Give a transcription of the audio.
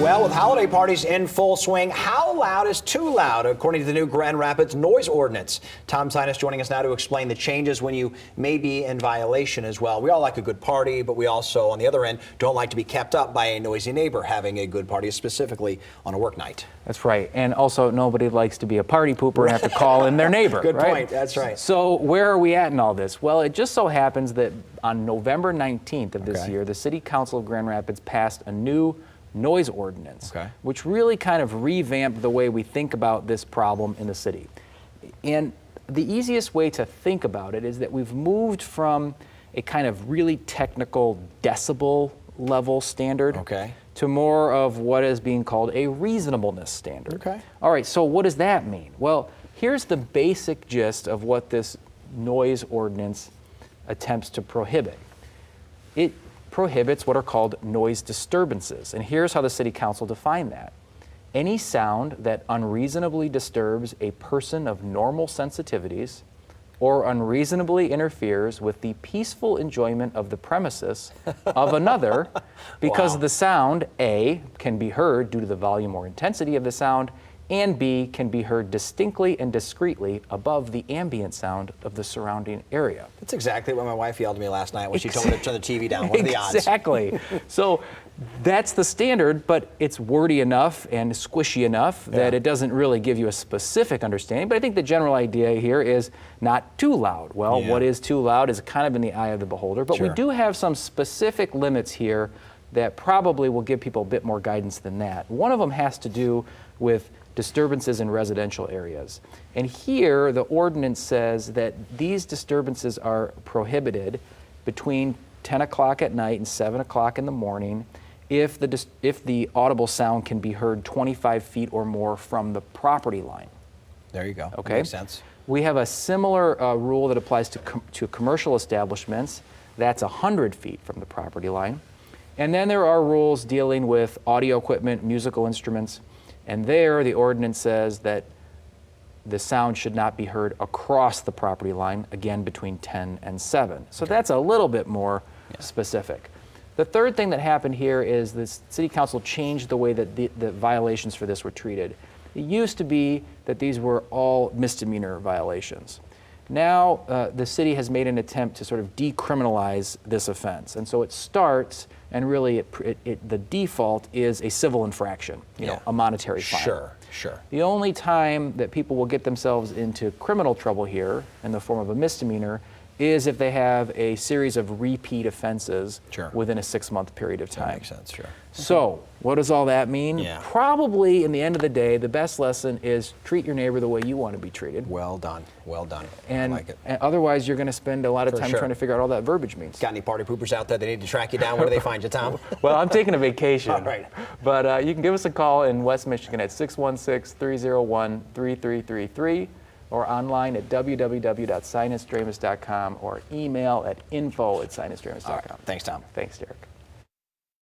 Well, with holiday parties in full swing, how loud is too loud, according to the new Grand Rapids Noise Ordinance? Tom Sinus joining us now to explain the changes when you may be in violation as well. We all like a good party, but we also, on the other end, don't like to be kept up by a noisy neighbor having a good party, specifically on a work night. That's right. And also, nobody likes to be a party pooper and have to call in their neighbor. Good right? point. That's right. So where are we at in all this? Well, it just so happens that on November 19th of this year, the City Council of Grand Rapids passed a new noise ordinance, which really kind of revamped the way we think about this problem in the city. And the easiest way to think about it is that we've moved from a kind of really technical decibel level standard to more of what is being called a reasonableness standard. All right, so what does that mean? Well, here's the basic gist of what this noise ordinance attempts to prohibit. It prohibits what are called noise disturbances. And here's how the City Council defined that. Any sound that unreasonably disturbs a person of normal sensitivities or unreasonably interferes with the peaceful enjoyment of the premises of another because the sound, A, can be heard due to the volume or intensity of the sound, and B, can be heard distinctly and discreetly above the ambient sound of the surrounding area. That's exactly what my wife yelled at me last night when she told me to turn the TV down. What are the odds? Exactly. So that's the standard, but it's wordy enough and squishy enough that it doesn't really give you a specific understanding. But I think the general idea here is not too loud. Well, what is too loud is kind of in the eye of the beholder, but we do have some specific limits here that probably will give people a bit more guidance than that. One of them has to do with disturbances in residential areas. And here, the ordinance says that these disturbances are prohibited between 10 o'clock at night and 7 o'clock in the morning if the audible sound can be heard 25 feet or more from the property line. There you go. Okay. Makes sense. We have a similar rule that applies to commercial establishments. That's 100 feet from the property line. And then there are rules dealing with audio equipment, musical instruments. And there, the ordinance says that the sound should not be heard across the property line, again, between 10 and 7. So that's a little bit more specific. The third thing that happened here is the City Council changed the way that the violations for this were treated. It used to be that these were all misdemeanor violations. Now, the city has made an attempt to sort of decriminalize this offense. And so it starts, and really the default is a civil infraction, you know, a monetary fine. Sure. The only time that people will get themselves into criminal trouble here in the form of a misdemeanor is if they have a series of repeat offenses within a 6-month period of time. That makes sense, So, what does all that mean? Probably, in the end of the day, the best lesson is treat your neighbor the way you want to be treated. Well done. Well done. And, I like it. And otherwise, you're going to spend a lot of time trying to figure out all that verbiage means. Got any party poopers out there that need to track you down? Where do they find you, Tom? Well, I'm taking a vacation. All right. But you can give us a call in West Michigan at 616-301-3333. or online at www.sinusdramus.com or email at info@sinusdramus.com. Thanks, Tom. Thanks, Derek.